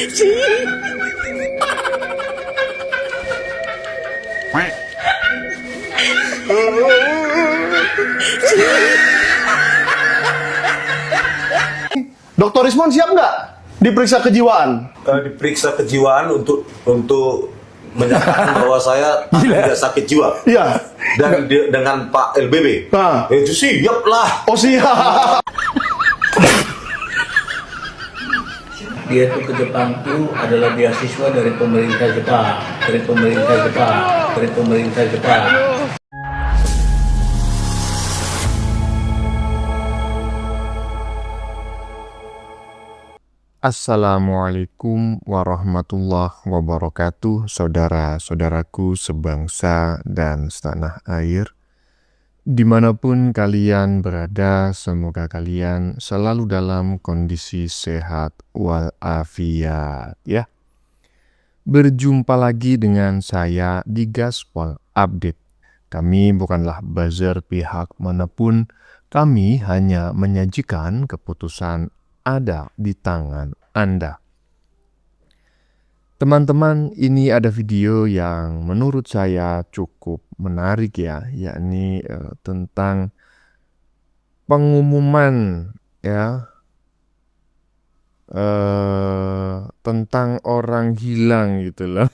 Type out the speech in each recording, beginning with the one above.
Dokter Rismon siap nggak diperiksa kejiwaan? Diperiksa kejiwaan untuk menyatakan bahwa saya tidak sakit jiwa. Iya. Dan dengan Pak LBB. Nah. Itu siap lah. Oh siap. Dia itu ke Jepang itu adalah beasiswa dari pemerintah Jepang. Assalamualaikum warahmatullahi wabarakatuh, saudara-saudaraku sebangsa dan setanah air. Dimanapun kalian berada, semoga kalian selalu dalam kondisi sehat walafiat ya. Berjumpa lagi dengan saya di Gaspol Update. Kami bukanlah buzzer pihak manapun, kami hanya menyajikan keputusan ada di tangan Anda. Teman-teman, ini ada video yang menurut saya cukup menarik ya, yakni tentang pengumuman ya, tentang orang hilang gitu loh.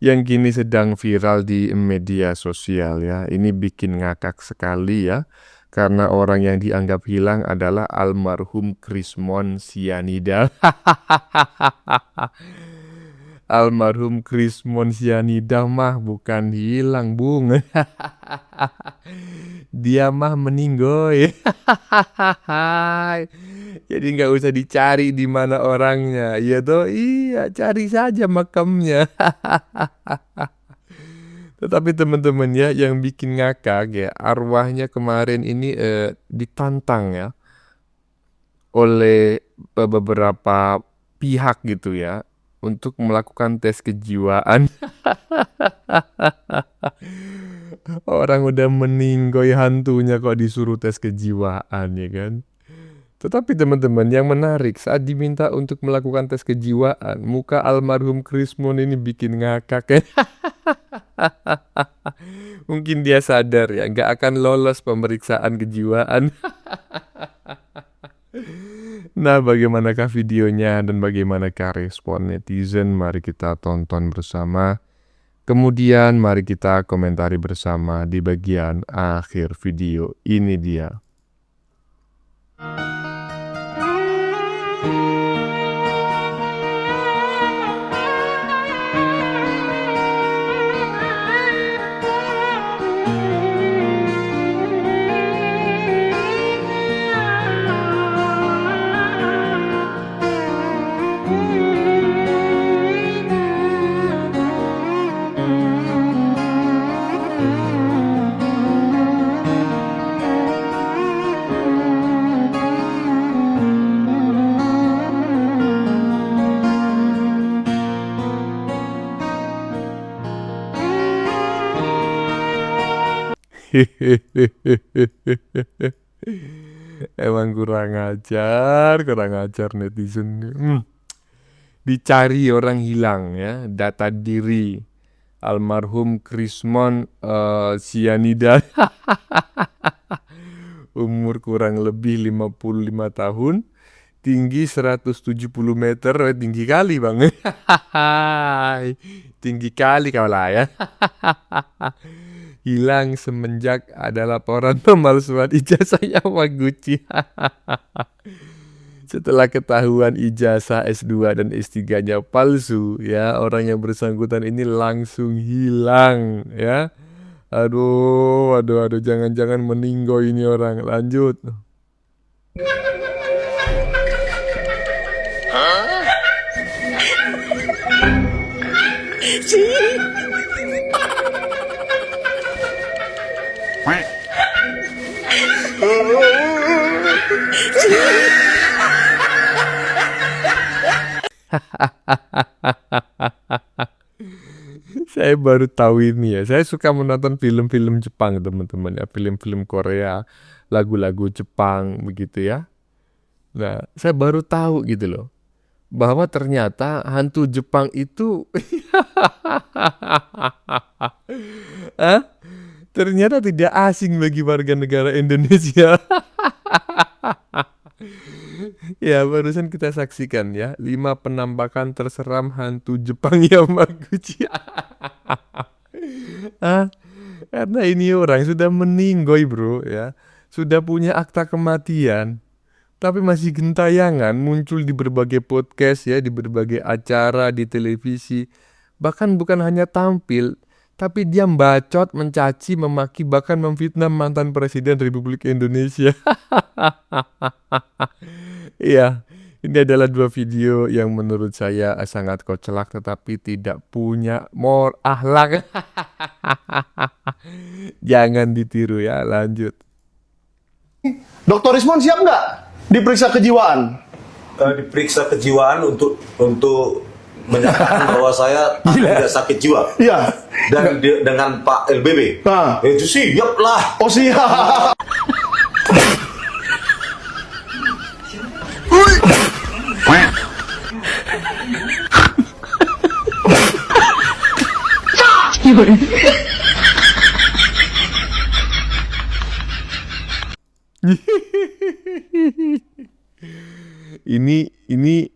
Yang kini sedang viral di media sosial ya. Ini bikin ngakak sekali ya. Karena orang yang dianggap hilang adalah almarhum Krismon Sianida. Almarhum Krismon Sianida mah bukan hilang, Bung. Dia mah meninggoy. Jadi nggak usah dicari di mana orangnya. Ya toh, iya, cari saja makamnya. Tetapi teman-teman ya, yang bikin ngakak ya, arwahnya kemarin ini ditantang ya oleh beberapa pihak gitu ya untuk melakukan tes kejiwaan. Orang udah meninggoy hantunya kok disuruh tes kejiwaan ya kan. Tetapi teman-teman, yang menarik saat diminta untuk melakukan tes kejiwaan, muka almarhum Krismon ini bikin ngakak ya. Mungkin dia sadar ya, nggak akan lolos pemeriksaan kejiwaan. Nah, bagaimanakah videonya dan bagaimanakah respon netizen? Mari kita tonton bersama. Kemudian mari kita komentari bersama di bagian akhir video. Ini dia. Emang kurang ajar netizen. Dicari orang hilang ya, data diri almarhum Krismon Sianida. Umur kurang lebih 55 tahun, tinggi 170 meter, tinggi kali bang. Tinggi kali kau lah ya. Hilang semenjak ada laporan pemalsuan ijazah Yamaguchi. Setelah ketahuan ijazah S2 dan S3-nya palsu, ya, orang yang bersangkutan ini langsung hilang, ya. Aduh, jangan-jangan meninggoy ini orang. Lanjut. Saya baru tahu ini ya. Saya suka menonton film-film Jepang, teman-teman ya, film-film Korea, lagu-lagu Jepang begitu ya. Nah, saya baru tahu gitu loh, bahwa ternyata hantu Jepang itu Hah? Ternyata tidak asing bagi warga negara Indonesia. Ya, barusan kita saksikan ya, 5 penampakan terseram hantu Jepang Yamaguchi. Ah, karena ini orang sudah meninggoy bro ya, sudah punya akta kematian, tapi masih gentayangan muncul di berbagai podcast ya, di berbagai acara di televisi. Bahkan bukan hanya tampil, tapi dia bacot, mencaci, memaki, bahkan memfitnah mantan Presiden Republik Indonesia. Iya, ini adalah 2 video yang menurut saya sangat kocak tetapi tidak punya akhlak. Jangan ditiru ya, lanjut. Dr. Rismon siap nggak diperiksa kejiwaan? Diperiksa kejiwaan untuk menyatakan bahwa saya tidak sakit jiwa. Iya. Dan dengan Pak LBB, Nah. itu siap lah. Oh siap. Ini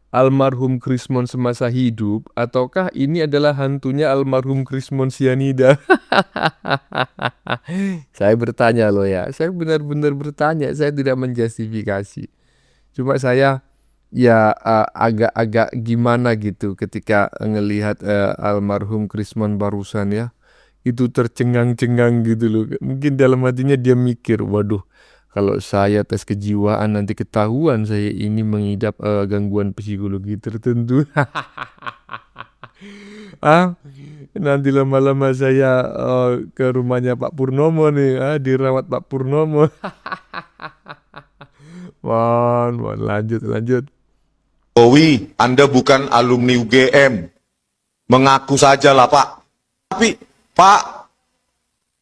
almarhum Krismon semasa hidup ataukah ini adalah hantunya almarhum Krismon Sianida? Saya bertanya loh ya, saya benar-benar bertanya, saya tidak menjustifikasi. Cuma saya ya agak-agak gimana gitu ketika ngelihat almarhum Krismon barusan ya, itu tercengang-cengang gitu loh. Mungkin dalam hatinya dia mikir, waduh, kalau saya tes kejiwaan nanti ketahuan saya ini mengidap gangguan psikologi tertentu. Nanti lama-lama saya ke rumahnya Pak Purnomo nih, dirawat Pak Purnomo. Lanjut. Jokowi, Anda bukan alumni UGM. Mengaku saja lah Pak. Tapi Pak,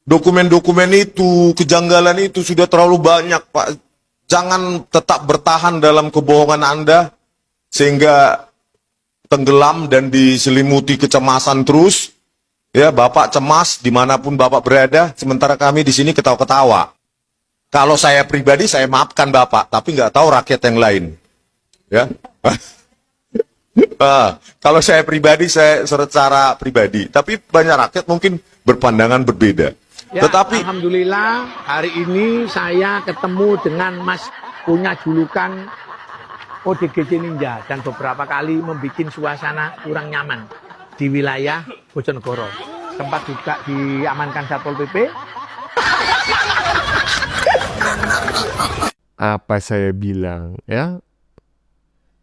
dokumen-dokumen itu, kejanggalan itu sudah terlalu banyak Pak. Jangan tetap bertahan dalam kebohongan Anda, sehingga tenggelam dan diselimuti kecemasan terus. Ya, Bapak cemas dimanapun Bapak berada, sementara kami di sini ketawa-ketawa. Kalau saya pribadi, saya maafkan Bapak, tapi nggak tahu rakyat yang lain. Ya, kalau saya pribadi, saya secara pribadi, tapi banyak rakyat mungkin berpandangan berbeda. Ya, Tetapi alhamdulillah hari ini saya ketemu dengan Mas punya julukan ODGJ Ninja dan beberapa kali membuat suasana kurang nyaman di wilayah Bojonegoro. Sempat juga diamankan Satpol PP. Apa saya bilang ya?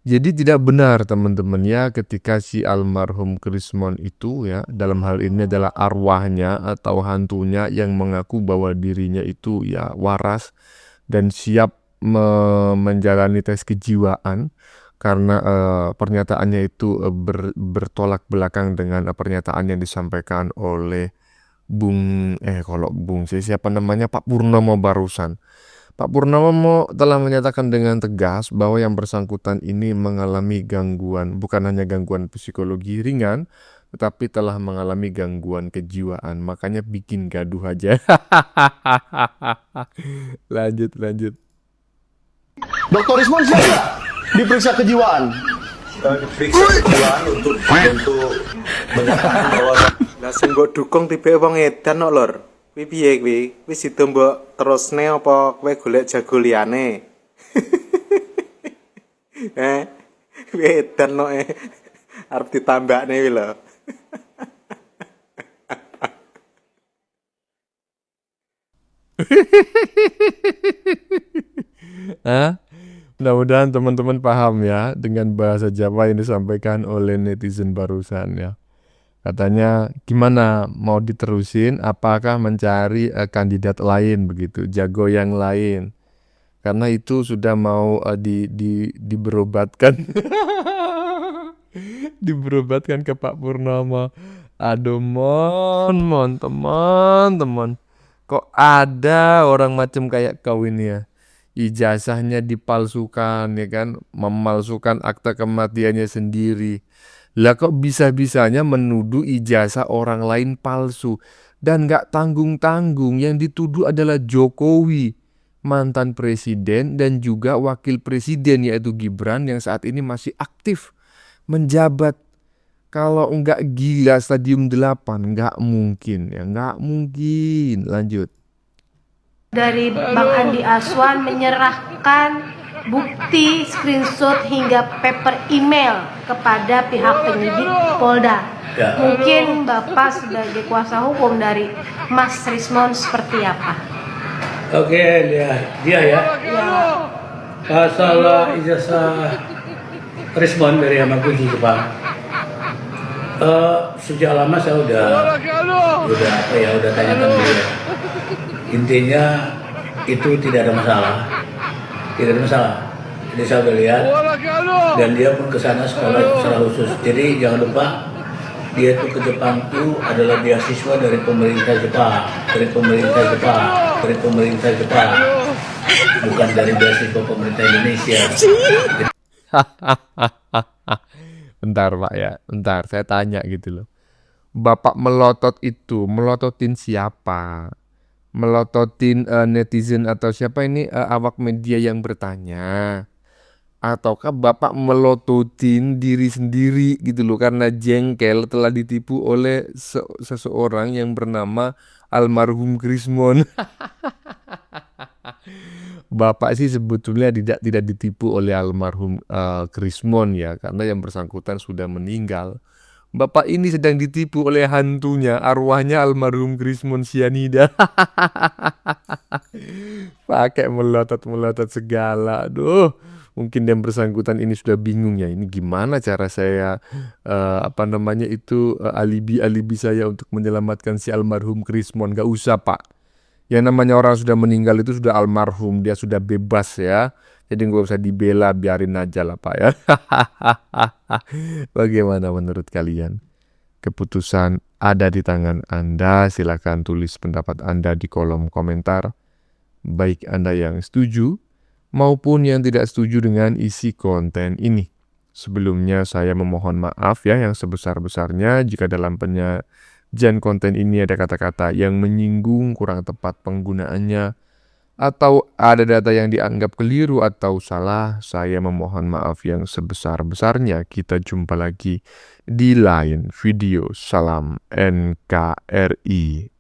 Jadi tidak benar teman-teman ya, ketika si almarhum Krismon itu ya, dalam hal ini adalah arwahnya atau hantunya yang mengaku bahwa dirinya itu ya waras dan siap menjalani tes kejiwaan, karena pernyataannya itu bertolak belakang dengan pernyataan yang disampaikan oleh siapa namanya, Pak Purnomo barusan. Pak Purnomo telah menyatakan dengan tegas bahwa yang bersangkutan ini mengalami gangguan, bukan hanya gangguan psikologi ringan, tetapi telah mengalami gangguan kejiwaan. Makanya bikin gaduh aja. Lanjut. Dr. Rismon siap nggak diperiksa kejiwaan? Diperiksa kejiwaan untuk menyatakan bahwa Lah sing mbok dukung tipe wong edan kok lur. Kuwi piye kuwi? Wis itu mbok terusne apa kowe golek jago liyane? Kuwi edan kok arep ditambakne kuwi lho. Mudah-mudahan teman-teman paham ya dengan bahasa Jawa yang disampaikan oleh netizen barusan ya. Katanya gimana, mau diterusin apakah mencari kandidat lain begitu, jago yang lain. Karena itu sudah mau diberobatkan. Diberobatkan ke Pak Purnomo. Aduh teman-teman. Kok ada orang macam kayak kau ini ya, ijazahnya dipalsukan ya kan, memalsukan akta kematiannya sendiri. Lah kok bisa-bisanya menuduh ijazah orang lain palsu dan gak tanggung-tanggung, yang dituduh adalah Jokowi, mantan presiden dan juga wakil presiden yaitu Gibran yang saat ini masih aktif menjabat. Kalau enggak gila stadium 8 enggak mungkin ya, enggak mungkin. Lanjut. Dari Bang Andi Aswan menyerahkan bukti screenshot hingga paper email kepada pihak penyidik Polda. Ya. Mungkin Bapak sebagai kuasa hukum dari Mas Rismon seperti apa? Oke, dia ya. Masalah ijazah respon dari Yamaguchi Jepang. Sejak lama saya udah tanyakan dia. Intinya itu tidak ada masalah. Jadi saya udah lihat dan dia pun kesana secara khusus. Jadi jangan lupa dia tuh ke Jepang tuh adalah beasiswa dari pemerintah Jepang, bukan dari beasiswa pemerintah Indonesia. Bentar Pak ya, bentar saya tanya gitu loh. Bapak melotot itu, melototin siapa? Melototin netizen atau siapa ini, awak media yang bertanya? Ataukah Bapak melototin diri sendiri gitu loh, karena jengkel telah ditipu oleh seseorang yang bernama almarhum Krismon. Bapak sih sebetulnya tidak ditipu oleh almarhum Krismon ya, karena yang bersangkutan sudah meninggal. Bapak ini sedang ditipu oleh hantunya, arwahnya almarhum Krismon Sianida. Pakai melotot segala. Aduh, mungkin yang bersangkutan ini sudah bingung ya, ini gimana cara saya alibi saya untuk menyelamatkan si almarhum Krismon. Gak usah Pak. Yang namanya orang sudah meninggal itu sudah almarhum, dia sudah bebas ya. Jadi nggak usah dibela, biarin aja lah Pak ya. Bagaimana menurut kalian? Keputusan ada di tangan Anda, silakan tulis pendapat Anda di kolom komentar. Baik Anda yang setuju maupun yang tidak setuju dengan isi konten ini. Sebelumnya saya memohon maaf ya yang sebesar-besarnya jika dalam penyajian konten ini ada kata-kata yang menyinggung, kurang tepat penggunaannya, atau ada data yang dianggap keliru atau salah. Saya memohon maaf yang sebesar-besarnya. Kita jumpa lagi di lain video. Salam NKRI.